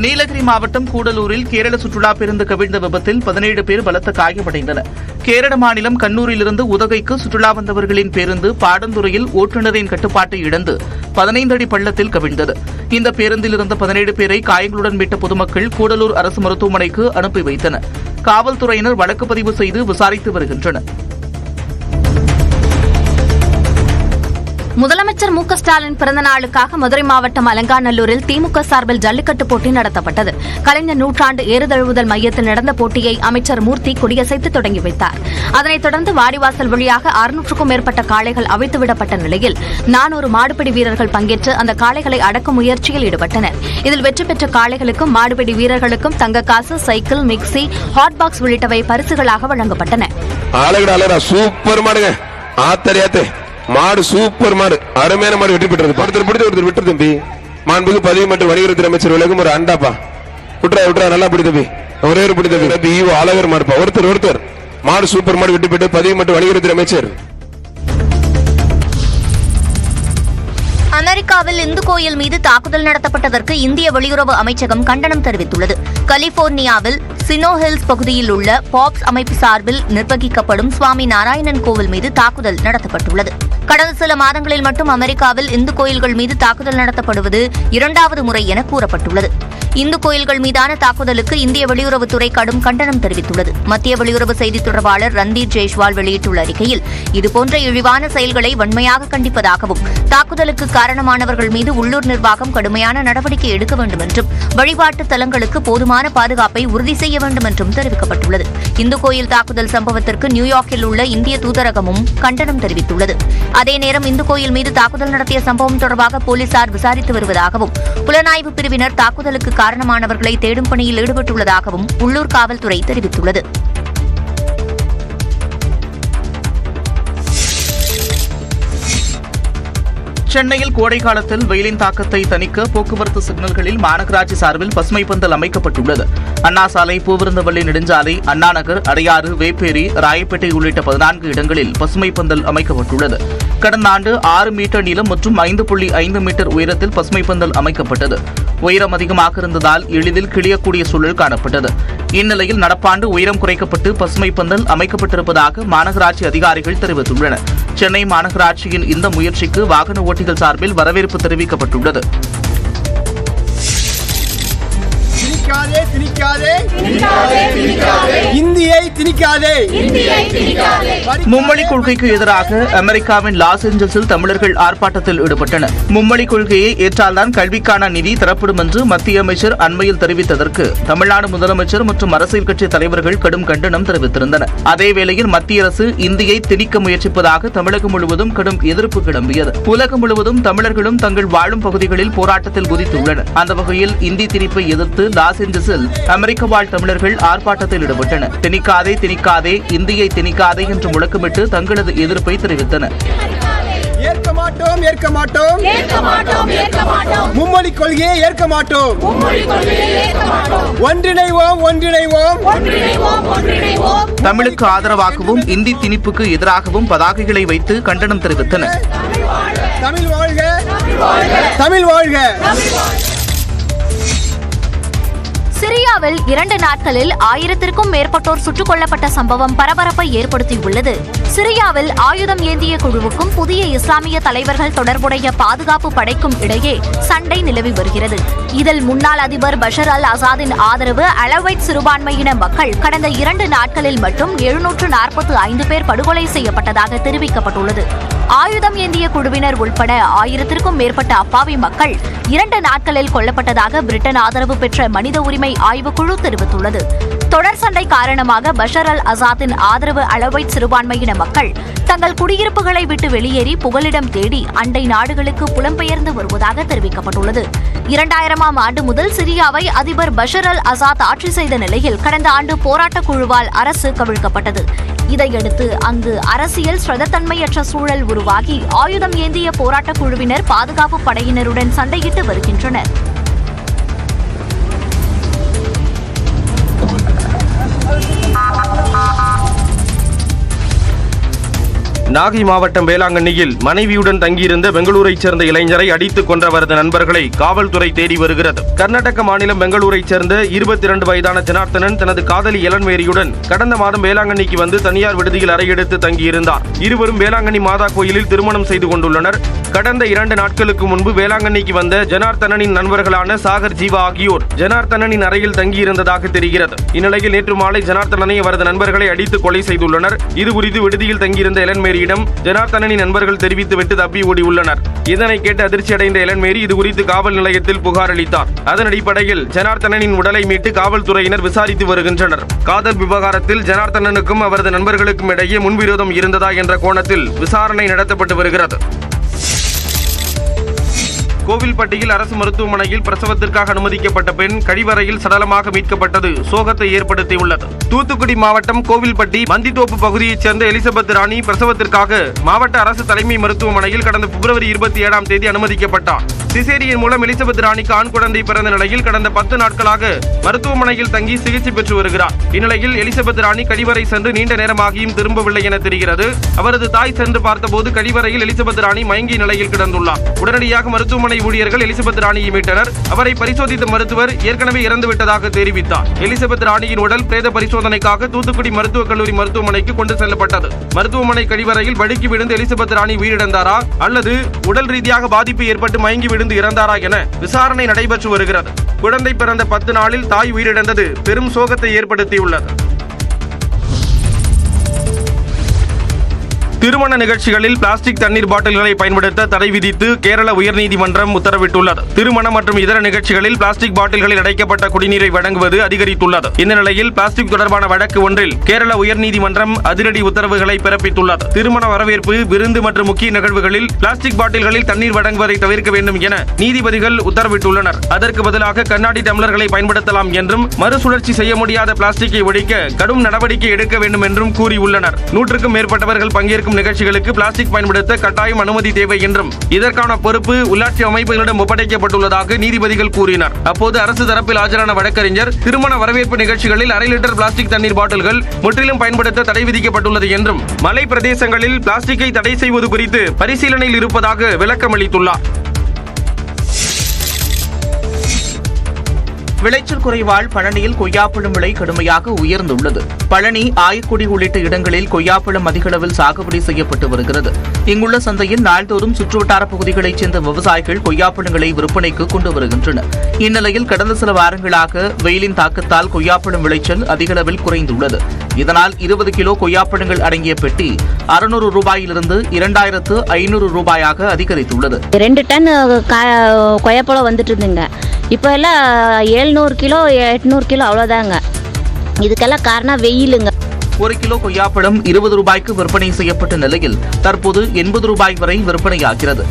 நீலகிரி மாவட்டம் கூடலூரில் கேரள சுற்றுலா பேருந்து கவிழ்ந்த விபத்தில் 17 பேர் பலத்த காயமடைந்தனர். கேரள மாநிலம் கண்ணூரிலிருந்து உதகைக்கு சுற்றுலா வந்தவர்களின் பேருந்து பாடந்துறையில் ஓட்டுநரின் கட்டுப்பாட்டை இழந்து 15 அடி பள்ளத்தில் கவிழ்ந்தது. இந்த பேருந்தில் இருந்த 17 பேரை காயங்களுடன் மீட்ட பொதுமக்கள் கூடலூர் அரசு மருத்துவமனைக்கு அனுப்பி வைத்தனர். காவல்துறையினர் வழக்கு பதிவு செய்து விசாரித்து வருகின்றனர். முதலமைச்சர் மு.க. ஸ்டாலின் பிறந்த நாளுக்காக மதுரை மாவட்டம் அலங்காநல்லூரில் திமுக சார்பில் ஜல்லிக்கட்டு போட்டி நடத்தப்பட்டது. கலைஞர் நூற்றாண்டு ஏறுதழுவுதல் மையத்தில் நடந்த போட்டியை அமைச்சர் மூர்த்தி கொடியசைத்து தொடங்கி வைத்தார். அதனைத் தொடர்ந்து வாடிவாசல் வழியாக 600க்கும் மேற்பட்ட காளைகள் அவிழ்த்துவிடப்பட்ட நிலையில் 400 மாடுபிடி வீரர்கள் பங்கேற்று அந்த காளைகளை அடக்கும் முயற்சியில் ஈடுபட்டனர். இதில் வெற்றி பெற்ற காளைகளுக்கும் மாடுபிடி வீரர்களுக்கும் தங்கக்காசு, சைக்கிள், மிக்சி, ஹாட் பாக்ஸ் உள்ளிட்டவை பரிசுகளாக வழங்கப்பட்டன. மாடு சூப்பர் மாடு, அருமையான மாடு வெற்றி பெற்றது. ஒருத்தர் விட்டு தம்பி, மாண்புக்கு பதிவு மற்றும் வணிகத்துறை அமைச்சர் விலகும் ஒரு அண்டாப்பா விட்டுறா நல்லா பிடி தம்பி, ஒரே ஒரு பிடி தம்பி. அழகர் மாடுப்பா, ஒருத்தர் மாடு சூப்பர் மாடு வெற்றி பெற்று பதிவு மற்றும் வணிகத்துறை அமைச்சர். அமெரிக்காவில் இந்து கோயில் மீது தாக்குதல் நடத்தப்பட்டதற்கு இந்திய வெளியுறவு அமைச்சகம் கண்டனம் தெரிவித்துள்ளது. கலிபோர்னியாவில் சினோ ஹில்ஸ் பகுதியில் உள்ள பாப்ஸ் அமைப்பு சார்பில் நிர்வகிக்கப்படும் சுவாமி நாராயணன் கோவில் மீது தாக்குதல் நடத்தப்பட்டுள்ளது. கடந்த சில மாதங்களில் மட்டும் அமெரிக்காவில் இந்து கோயில்கள் மீது தாக்குதல் நடத்தப்படுவது 2வது முறை என கூறப்பட்டுள்ளது. இந்து கோயில்கள் மீதான தாக்குதலுக்கு இந்திய வெளியுறவுத்துறை கடும் கண்டனம் தெரிவித்துள்ளது. மத்திய வெளியுறவு செய்தித் தொடர்பாளர் ரந்தீர் ஜெய்ஸ்வால் வெளியிட்டுள்ள அறிக்கையில் இதுபோன்ற இழிவான செயல்களை வன்மையாக கண்டிப்பதாகவும் தாக்குதலுக்கு காரணமானவர்கள் மீது உள்ளூர் நிர்வாகம் கடுமையான நடவடிக்கை எடுக்க வேண்டும் என்றும் வழிபாட்டு தலங்களுக்கு போதுமான பாதுகாப்பை உறுதி செய்ய வேண்டும் என்றும் தெரிவிக்கப்பட்டுள்ளது. இந்து கோயில் தாக்குதல் சம்பவத்திற்கு நியூயார்க்கில் உள்ள இந்திய தூதரகமும் கண்டனம் தெரிவித்துள்ளது. அதேநேரம் இந்து கோயில் மீது தாக்குதல் நடத்திய சம்பவம் தொடர்பாக போலீசார் விசாரித்து வருவதாகவும் புலனாய்வு பிரிவினர் தாக்குதலுக்கு காரணமானவர்களை தேடும் பணியில் ஈடுபட்டுள்ளதாகவும் உள்ளூர் காவல்துறை தெரிவித்துள்ளது. சென்னையில் கோடை காலத்தில் வெயிலின் தாக்கத்தை தணிக்க போக்குவரத்து சிக்னல்களில் மாநகராட்சி சார்பில் பசுமை பந்தல் அமைக்கப்பட்டுள்ளது. அண்ணா சாலை, பூவிருந்தவள்ளி நெடுஞ்சாலை, அண்ணா நகர், அடையாறு, வேப்பேரி, ராயப்பேட்டை உள்ளிட்ட 14 இடங்களில் பசுமை பந்தல் அமைக்கப்பட்டுள்ளது. கடந்த ஆண்டு 6 மீட்டர் நீளம் மற்றும் 5.5 மீட்டர் உயரத்தில் பசுமை பந்தல் அமைக்கப்பட்டது. உயரம் அதிகமாக இருந்ததால் எளிதில் கிழியக்கூடிய சூழல் காணப்பட்டது. இந்நிலையில் நடப்பாண்டு உயரம் குறைக்கப்பட்டு பசுமை பந்தல் அமைக்கப்பட்டிருப்பதாக மாநகராட்சி அதிகாரிகள் தெரிவித்துள்ளனர். சென்னை மாநகராட்சியின் இந்த முயற்சிக்கு வாகன ஓட்டிகள் சார்பில் வரவேற்பு தெரிவிக்கப்பட்டுள்ளது. மும்மொழி கொள்கைக்கு எதிராக அமெரிக்காவின் லாஸ் ஏஞ்சல்ஸில் தமிழர்கள் ஆர்ப்பாட்டத்தில் ஈடுபட்டனர். மும்மொழி கொள்கையை ஏற்றால்தான் கல்விக்கான நிதி தரப்படும் என்று மத்திய அமைச்சர் அண்மையில் தெரிவித்ததற்கு தமிழ்நாடு முதலமைச்சர் மற்றும் அரசியல் கட்சி தலைவர்கள் கடும் கண்டனம் தெரிவித்திருந்தனர். அதேவேளையில் மத்திய அரசு இந்தியை திணிக்க முயற்சிப்பதாக தமிழகம் முழுவதும் கடும் எதிர்ப்பு கிளம்பியது. உலகம் முழுவதும் தமிழர்களும் தங்கள் வாழும் பகுதிகளில் போராட்டத்தில் குதித்துள்ளனர். அந்த வகையில் இந்தி திணிப்பை எதிர்த்து லாஸ் ஏஞ்சல்ஸில் அமெரிக்க வாழ் தமிழர்கள் ஆர்ப்பாட்டத்தில் ஈடுபட்டனர். திணிக்காதே இந்தியை திணிக்காதே என்று முழக்கமிட்டு தங்களது எதிர்ப்பை தெரிவித்தனர். ஏற்க மாட்டோம் மும்மொழி கொள்கையை ஏற்க மாட்டோம். ஒன்றிணைவோம். தமிழுக்கு ஆதரவாகவும் இந்தி திணிப்புக்கு எதிராகவும் பதாகைகளை வைத்து கண்டனம் தெரிவித்தனர். தமிழ் வாழ்க. சிரியாவில் 2 நாட்களில் 1000க்கும் மேற்பட்டோர் சுட்டுக் கொல்லப்பட்ட சம்பவம் பரபரப்பை ஏற்படுத்தியுள்ளது. சிரியாவில் ஆயுதம் ஏந்திய குழுவுக்கும் புதிய இஸ்லாமிய தலைவர்கள் தொடர்புடைய பாதுகாப்பு படைக்கும் இடையே சண்டை நிலவி வருகிறது. இதில் முன்னாள் அதிபர் பஷர் அல் அசாதின் ஆதரவு அலவைட் சிறுபான்மையின மக்கள் கடந்த 2 நாட்களில் மட்டும் 745 பேர் படுகொலை செய்யப்பட்டதாக தெரிவிக்கப்பட்டுள்ளது. ஆயுதம் ஏந்திய குழுவினர் உள்பட 1000க்கும் மேற்பட்ட அப்பாவி மக்கள் 2 நாட்களில் கொல்லப்பட்டதாக பிரிட்டன் ஆதரவு பெற்ற மனித உரிமை ஆய்வுக்குழு தெரிவித்துள்ளது. தொடர் சண்டை காரணமாக பஷர் அல் அசாத்தின் ஆதரவு அலவைட் சிறுபான்மையின மக்கள் தங்கள் குடியிருப்புகளை விட்டு வெளியேறி புகலிடம் தேடி அண்டை நாடுகளுக்கு புலம்பெயர்ந்து வருவதாக தெரிவிக்கப்பட்டுள்ளது. 2000ஆம் ஆண்டு முதல் சிரியாவை அதிபர் பஷர் அல் அசாத் ஆட்சி செய்த நிலையில் கடந்த ஆண்டு போராட்டக் குழுவால் அரசு கவிழ்க்கப்பட்டது. இதையடுத்து அங்கு அரசியல் ஸ்திரத்தன்மையற்ற சூழல் உருவாகி ஆயுதம் ஏந்திய போராட்டக் குழுவினர் பாதுகாப்பு படையினருடன் சண்டையிட்டு வருகின்றனர். நாகை மாவட்டம் வேளாங்கண்ணியில் மனைவியுடன் தங்கியிருந்த பெங்களூரைச் சேர்ந்த இளைஞரை அடித்துக் கொன்றவரது நண்பர்களை காவல்துறை தேடி வருகிறது. கர்நாடக மாநிலம் பெங்களூரைச் சேர்ந்த 22 வயதான ஜனார்த்தனன் தனது காதலி எலன்மேரியுடன் கடந்த மாதம் வேளாங்கண்ணிக்கு வந்து தனியார் விடுதியில் அறை எடுத்து தங்கியிருந்தார். இருவரும் வேளாங்கண்ணி மாதா கோயிலில் திருமணம் செய்து கொண்டுள்ளனர். கடந்த 2 நாட்களுக்கு முன்பு வேளாங்கண்ணிக்கு வந்த ஜனார்த்தனனின் நண்பர்களான சாகர், ஜீவா ஆகியோர் ஜனார்த்தனனின் அறையில் தங்கியிருந்ததாக தெரிகிறது. இந்நிலையில் நேற்று மாலை ஜனார்த்தனனை அவரது நண்பர்களை அடித்து கொலை செய்துள்ளனர். இதுகுறித்து விடுதியில் தங்கியிருந்த எலன்மேரியிடம் ஜனார்த்தனனின் நண்பர்கள் தெரிவித்துவிட்டு தப்பி ஓடியுள்ளனர். இதனை கேட்டு அதிர்ச்சியடைந்த எலன்மேரி இதுகுறித்து காவல் நிலையத்தில் புகார் அளித்தார். அதன் அடிப்படையில் ஜனார்த்தனனின் உடலை மீட்டு காவல்துறையினர் விசாரித்து வருகின்றனர். காதல் விவகாரத்தில் ஜனார்த்தனனுக்கும் அவரது நண்பர்களுக்கும் இடையே முன்விரோதம் இருந்ததா என்ற கோணத்தில் விசாரணை நடத்தப்பட்டு வருகிறது. கோவில்பட்டியில் அரசு மருத்துவமனையில் பிரசவத்திற்காக அனுமதிக்கப்பட்ட பெண் கழிவறையில் சடலமாக மீட்கப்பட்டது சோகத்தை ஏற்படுத்தியுள்ளது. தூத்துக்குடி மாவட்டம் கோவில்பட்டி மந்தித்தோப்பு பகுதியைச் சேர்ந்த எலிசபெத் ராணி பிரசவத்திற்காக மாவட்ட அரசு தலைமை மருத்துவமனையில் கடந்த பிப்ரவரி 27ஆம் தேதி அனுமதிக்கப்பட்டார். சிசேரியன் மூலம் எலிசபெத் ராணிக்கு ஆண் குழந்தை பிறந்த நிலையில் கடந்த 10 நாட்களாக மருத்துவமனையில் தங்கி சிகிச்சை பெற்று வருகிறார். இந்நிலையில் எலிசபெத் ராணி கழிவறை சென்று நீண்ட நேரமாகியும் திரும்பவில்லை என தெரிகிறது. அவரது தாய் சென்று பார்த்தபோது கழிவறையில் எலிசபெத் ராணி மயங்கிய நிலையில் கிடந்துள்ளார். உடனடியாக மருத்துவமனை ஊழியர்கள் எலிசபெத் ராணியை மீட்டனர். அவரை பரிசோதித்த மருத்துவர் ஏற்கனவே இறந்துவிட்டதாக தெரிவித்தார். எலிசபெத் ராணியின் உடல் பிரேத பரிசோதனைக்காக தூத்துக்குடி மருத்துவக் கல்லூரி மருத்துவமனைக்கு கொண்டு செல்லப்பட்டது. மருத்துவமனை கழிவறையில் வழுக்கி விழுந்து எலிசபெத் ராணி உயிரிழந்தாரா அல்லது உடல் ரீதியாக பாதிப்பு ஏற்பட்டு மயங்கி விழுந்து இறந்தாரா என விசாரணை நடைபெற்று வருகிறது. குழந்தை பிறந்த 10 நாளில் தாய் உயிரிழந்தது பெரும் சோகத்தை ஏற்படுத்தியுள்ளது. திருமண நிகழ்ச்சிகளில் பிளாஸ்டிக் தண்ணீர் பாட்டில்களை பயன்படுத்த தடை விதித்து கேரள உயர்நீதிமன்றம் உத்தரவிட்டுள்ளது. திருமணம் மற்றும் இதர நிகழ்ச்சிகளில் பிளாஸ்டிக் பாட்டில்களில் அடைக்கப்பட்ட குடிநீரை வழங்குவது அதிகரித்துள்ளது. இந்த நிலையில் பிளாஸ்டிக் தொடர்பான வழக்கு ஒன்றில் கேரள உயர்நீதிமன்றம் அதிரடி உத்தரவுகளை பிறப்பித்துள்ளது. திருமண வரவேற்பு, விருந்து மற்றும் முக்கிய நிகழ்வுகளில் பிளாஸ்டிக் பாட்டில்களில் தண்ணீர் வழங்குவதை தவிர்க்க வேண்டும் என நீதிபதிகள் உத்தரவிட்டுள்ளனர். அதற்கு பதிலாக கண்ணாடி டம்ளர்களை பயன்படுத்தலாம் என்றும் மறுசுழற்சி செய்ய முடியாத பிளாஸ்டிக்கை ஒழிக்க கடும் நடவடிக்கை எடுக்க வேண்டும் என்றும் கூறியுள்ளனர். 100க்கும் மேற்பட்டவர்கள் பங்கேற்கும் நிகழ்ச்சிகளுக்கு பிளாஸ்டிக் பயன்படுத்த கட்டாயம் அனுமதி தேவை என்றும் இதற்கான பொறுப்பு உள்ளாட்சி அமைப்புகளிடம் ஒப்படைக்கப்பட்டுள்ளதாக நீதிபதிகள் கூறினர். அப்போது அரசு தரப்பில் ஆஜரான வழக்கறிஞர் திருமண வரவேற்பு நிகழ்ச்சிகளில் 1/2 லிட்டர் பிளாஸ்டிக் தண்ணீர் பாட்டில்கள் முற்றிலும் பயன்படுத்த தடை விதிக்கப்பட்டுள்ளது என்றும் மலை பிரதேசங்களில் பிளாஸ்டிக்கை தடை செய்வது குறித்து பரிசீலனையில் இருப்பதாக விளக்கமளித்துள்ளார். விளைச்சல் குறைவால் பழனியில் கொய்யாப்பழம் விலை கடுமையாக உயர்ந்துள்ளது. பழனி, ஆயக்குடி உள்ளிட்ட இடங்களில் கொய்யாப்பழம் அதிக அளவில் சாகுபடி செய்யப்பட்டு வருகிறது. இங்குள்ள சந்தையில் நாள்தோறும் சுற்றுவட்டார பகுதிகளைச் சேர்ந்த விவசாயிகள் கொய்யாப்பழங்களை விற்பனைக்கு கொண்டு வருகின்றனர். இந்நிலையில் கடந்த சில வாரங்களாக வெயிலின் தாக்கத்தால் கொய்யாப்பழம் விளைச்சல் அதிக அளவில் குறைந்துள்ளது. இதனால் 20 கிலோ கொய்யாப்பழங்கள் அடங்கிய பெட்டி 600 ரூபாயிலிருந்து 2500 ரூபாயாக அதிகரித்துள்ளது. 2 டன் கொய்யாப்பழம் வந்துட்டு இருந்துங்க. இப்போ எல்லாம் 700 கிலோ 800 கிலோ அவ்வளோதாங்க. இதுக்கெல்லாம் காரணம் வெயிலுங்க. 1 கிலோ கொய்யாப்பழம் 20 ரூபாய்க்கு விற்பனை செய்யப்பட்ட நிலையில் தற்போது 80 ரூபாய் வரை விற்பனையாகிறது.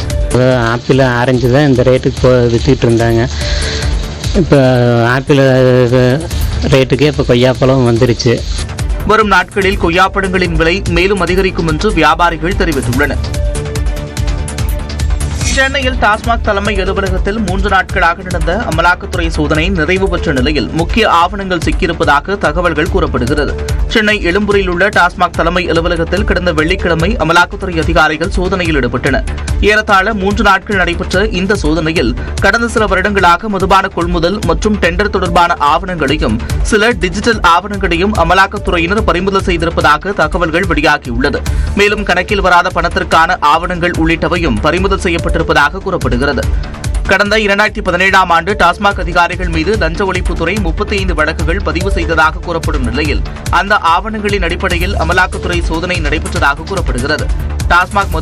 ஆப்பிள், ஆரஞ்சு தான் இந்த ரேட்டுக்கு விற்றுட்டு இருந்தாங்க. இப்போ ஆப்பிள் ரேட்டுக்கே இப்போ கொய்யாப்பழம் வந்துருச்சு. வரும் நாட்களில் கொய்யாப்பழங்களின் விலை மேலும் அதிகரிக்கும் என்று வியாபாரிகள் தெரிவித்துள்ளனர். சென்னையில் டாஸ்மாக் தலைமை அலுவலகத்தில் 3 நாட்களாக நடந்த அமலாக்கத்துறை சோதனை நிறைவு பெற்ற நிலையில் முக்கிய ஆவணங்கள் சிக்கியிருப்பதாக தகவல்கள் கூறப்படுகிறது. சென்னை எழும்பூரில் உள்ள டாஸ்மாக் தலைமை அலுவலகத்தில் கடந்த வெள்ளிக்கிழமை அமலாக்கத்துறை அதிகாரிகள் சோதனையில் ஈடுபட்டனர். ஏறத்தாழ 3 நாட்கள் நடைபெற்ற இந்த சோதனையில் கடந்த சில வருடங்களாக மதுபான கொள்முதல் மற்றும் டெண்டர் தொடர்பான ஆவணங்களையும் சில டிஜிட்டல் ஆவணங்களையும் அமலாக்கத்துறையினர் பறிமுதல் செய்திருப்பதாக தகவல்கள் வெளியாகியுள்ளது. மேலும் கணக்கில் வராத பணத்திற்கான ஆவணங்கள் உள்ளிட்டவையும் பறிமுதல் செய்யப்பட்டிருப்பதாக கூறப்படுகிறது. கடந்த 2017ஆம் ஆண்டு டாஸ்மாக் அதிகாரிகள் மீது லஞ்ச ஒழிப்புத்துறை 35 வழக்குகள் பதிவு செய்ததாக கூறப்படும் நிலையில் அந்த ஆவணங்களின் அடிப்படையில் அமலாக்கத்துறை சோதனை நடைபெற்றதாக கூறப்படுகிறது. டாஸ்மாக்